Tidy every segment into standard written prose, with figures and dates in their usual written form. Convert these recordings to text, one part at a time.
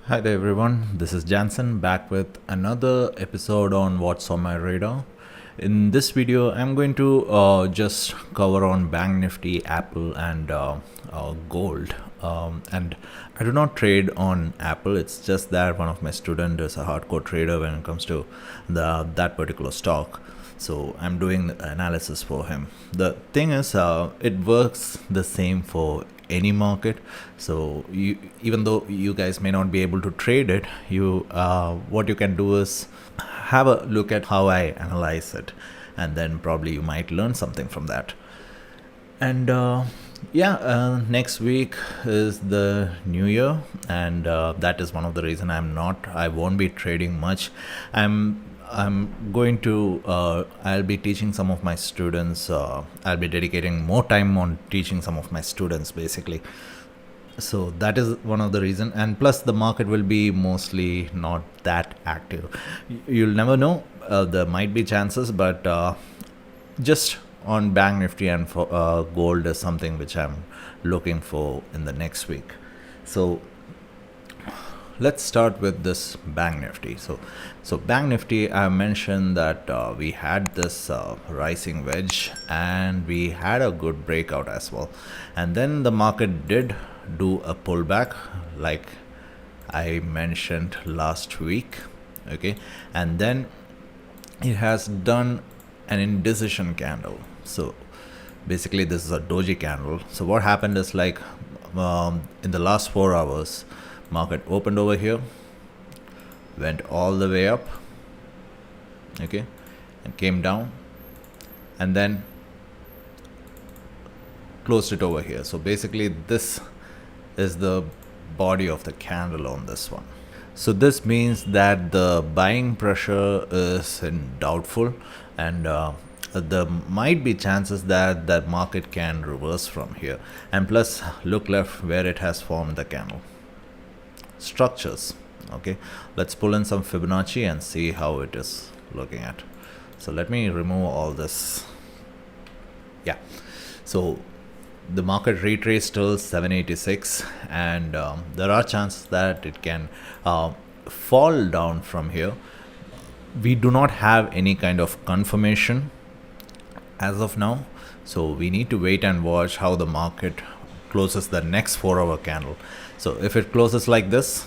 Hi there everyone, this is Janson back with another episode on What's on My Radar. In this video, I'm going to just cover on Bank Nifty, Apple and gold. And I do not trade on Apple, it's just that one of my students is a hardcore trader when it comes to that particular stock. So I'm doing the analysis for him. The thing is, it works the same for any market. So even though you guys may not be able to trade it, what you can do is have a look at how I analyze it, and then probably you might learn something from that. And next week is the new year, and that is one of the reason I won't be trading much. I'm going to I'll be teaching some of my students. I'll be dedicating more time on teaching some of my students basically. So that is one of the reason, and plus the market will be mostly not that active. You'll never know, there might be chances, but just on Bank Nifty and for gold is something which I'm looking for in the next week. So let's start with this Bank Nifty. So Bank Nifty, I mentioned that we had this rising wedge and we had a good breakout as well, and then the market did do a pullback like I mentioned last week. Okay, and then it has done an indecision candle. So basically this is a doji candle. So what happened is, like, in the last 4 hours, market opened over here, went all the way up, okay, and came down, and then closed it over here. So basically this is the body of the candle on this one. So this means that the buying pressure is doubtful, and there might be chances that that market can reverse from here. And plus, look left where it has formed the candle structures. Okay, let's pull in some Fibonacci and see how it is looking at. So let me remove all this. Yeah, so the market retraced till 786, and there are chances that it can fall down from here. We do not have any kind of confirmation as of now, so we need to wait and watch how the market closes the next 4-hour candle. So if it closes like this,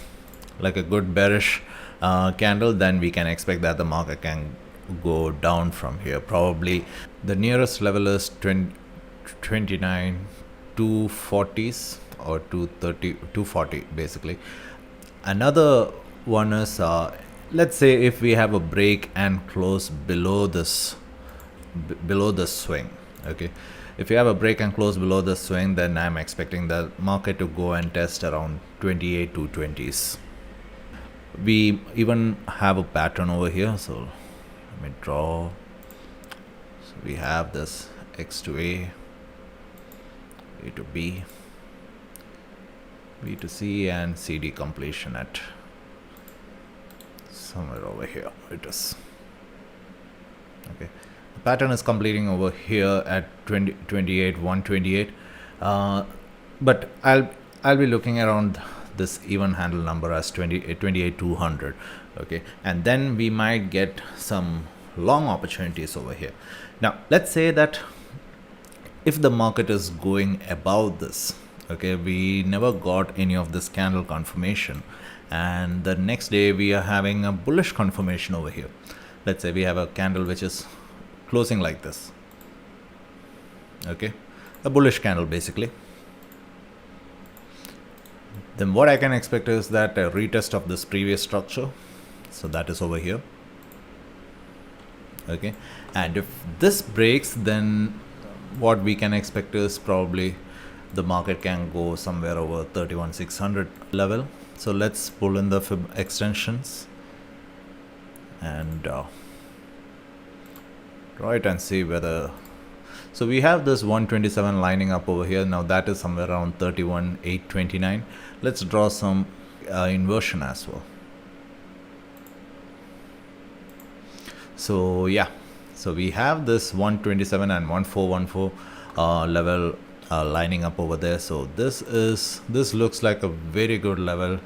like a good bearish candle, then we can expect that the market can go down from here. Probably the nearest level is 29 240s or 230 240 basically. Another one is, let's say if we have a break and close below this swing. Okay, if you have a break and close below the swing, then I'm expecting the market to go and test around 28 220s. We even have a pattern over here, so let me draw. So we have this X to A to B, B to C, and CD completion at somewhere over here. It is okay. The pattern is completing over here at 28 128, but I'll be looking around this even handle number as 28 200. Okay, and then we might get some long opportunities over here. Now let's say that if the market is going above this, okay, we never got any of this candle confirmation, and the next day we are having a bullish confirmation over here. Let's say we have a candle which is closing like this. Okay, a bullish candle basically. Then what I can expect is that a retest of this previous structure. So that is over here. Okay, and if this breaks, then what we can expect is probably the market can go somewhere over 31,600 level. So let's pull in the fib extensions and draw it and see whether. So we have this 127 lining up over here. Now that is somewhere around 31,829. Let's draw some inversion as well. So yeah, so we have this 127 and 1414 level lining up over there. So this looks like a very good level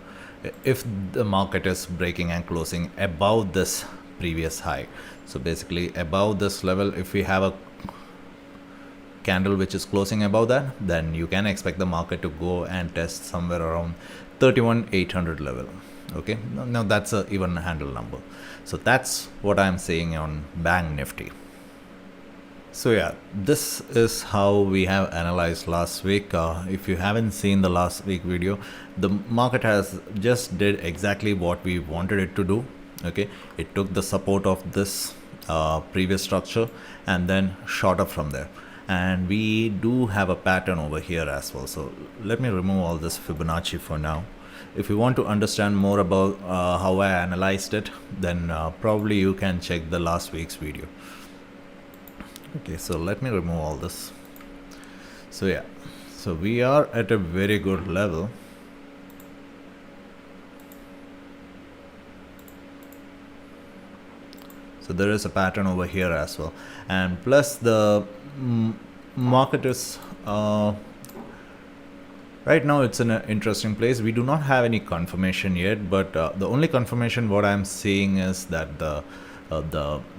if the market is breaking and closing above this previous high. So basically above this level, if we have a candle which is closing above that, then you can expect the market to go and test somewhere around 31,800 level. Okay, now that's a even handle number. So that's what I'm saying on Bank Nifty. So yeah, this is how we have analyzed last week. If you haven't seen the last week video, the market has just did exactly what we wanted it to do. Okay, it took the support of this previous structure and then shot up from there. And we do have a pattern over here as well. So let me remove all this Fibonacci for now. If you want to understand more about how I analyzed it, then probably you can check the last week's video. Okay, so let me remove all this. So yeah, so we are at a very good level. So there is a pattern over here as well, and plus the market is right now it's in an interesting place. We do not have any confirmation yet, but the only confirmation what I'm seeing is that the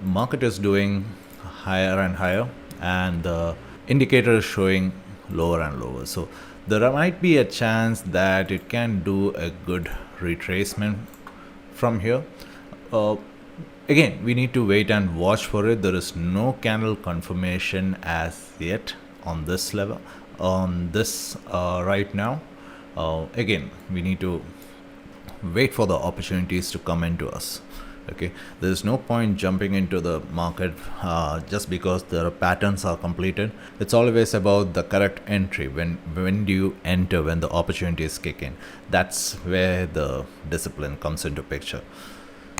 market is doing higher and higher, and the indicator is showing lower and lower. So there might be a chance that it can do a good retracement from here. Again, we need to wait and watch for it. There is no candle confirmation as yet on this level, on this right now. Again, we need to wait for the opportunities to come into us. Okay, there is no point jumping into the market just because the patterns are completed. It's always about the correct entry. When do you enter when the opportunities kick in? That's where the discipline comes into picture.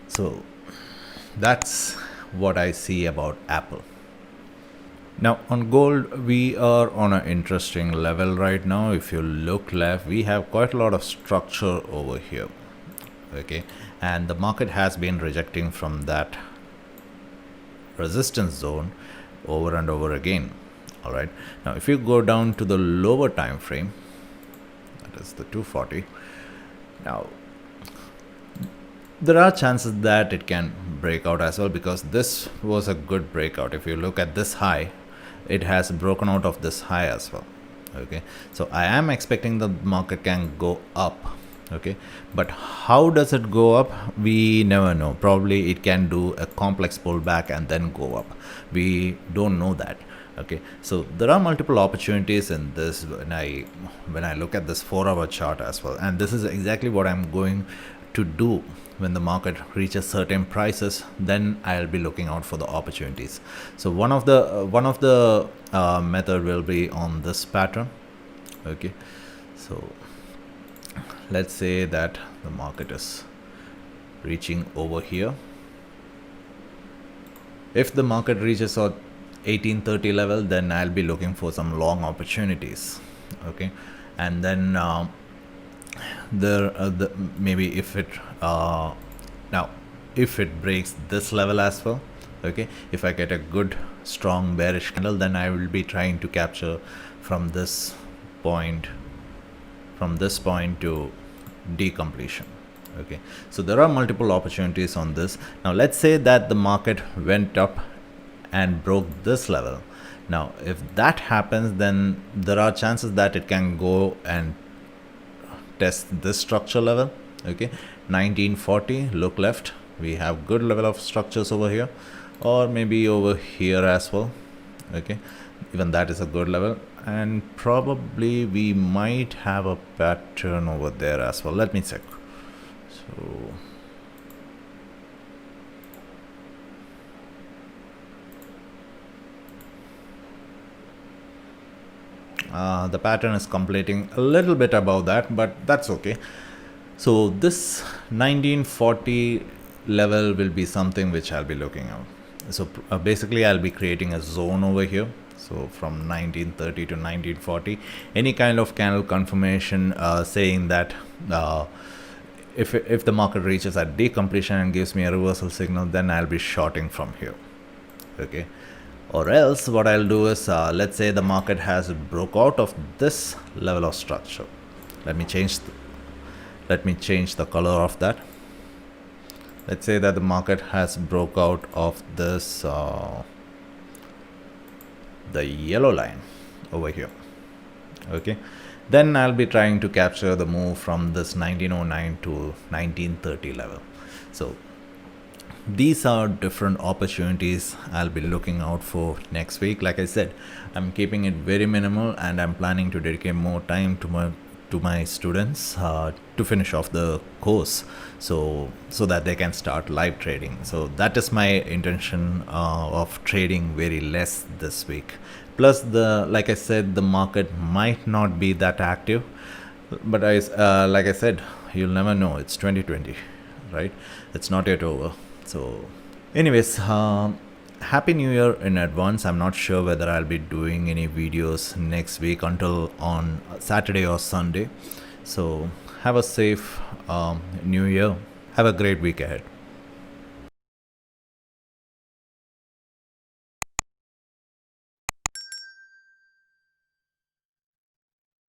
So that's what I see about Apple. Now on gold, we are on an interesting level right now. If you look left, we have quite a lot of structure over here. Okay, and the market has been rejecting from that resistance zone over and over again. All right, now if you go down to the lower time frame, that is the 240, now there are chances that it can break out as well, because this was a good breakout. If you look at this high, it has broken out of this high as well. Okay, so I am expecting the market can go up. Okay, but how does it go up? We never know. Probably it can do a complex pullback and then go up. We don't know that. Okay, so there are multiple opportunities in this when I look at this 4-hour chart as well, and this is exactly what I'm going to do. When the market reaches certain prices, then I'll be looking out for the opportunities. So one of the method will be on this pattern. Okay, so let's say that the market is reaching over here. If the market reaches our 1830 level, then I'll be looking for some long opportunities. Okay, and then maybe if it now if it breaks this level as well, okay, if I get a good strong bearish candle, then I will be trying to capture from this point to decompletion. Okay, so there are multiple opportunities on this. Now let's say that the market went up and broke this level. Now if that happens, then there are chances that it can go and test this structure level. Okay, 1940, look left, we have good level of structures over here, or maybe over here as well. Okay, even that is a good level, and probably we might have a pattern over there as well. Let me check. So the pattern is completing a little bit above that, but that's okay. So this 1940 level will be something which I'll be looking at. So basically I'll be creating a zone over here. So from 1930 to 1940, any kind of candle confirmation saying that if the market reaches at decompletion and gives me a reversal signal, then I'll be shorting from here. Okay, or else what I'll do is let's say the market has broke out of this level of structure. Let me change Let me change the color of that. Let's say that the market has broke out of this the yellow line over here. Okay, then I'll be trying to capture the move from this 1909 to 1930 level. So these are different opportunities I'll be looking out for next week. Like I said, I'm keeping it very minimal, and I'm planning to dedicate more time to my students to finish off the course, so that they can start live trading. So that is my intention of trading very less this week. Plus, like I said, the market might not be that active, but like I said, you'll never know. It's 2020, right? It's not yet over. So anyways, happy new year in advance. I'm not sure whether I'll be doing any videos next week until on Saturday or Sunday. So have a safe new year. Have a great week ahead.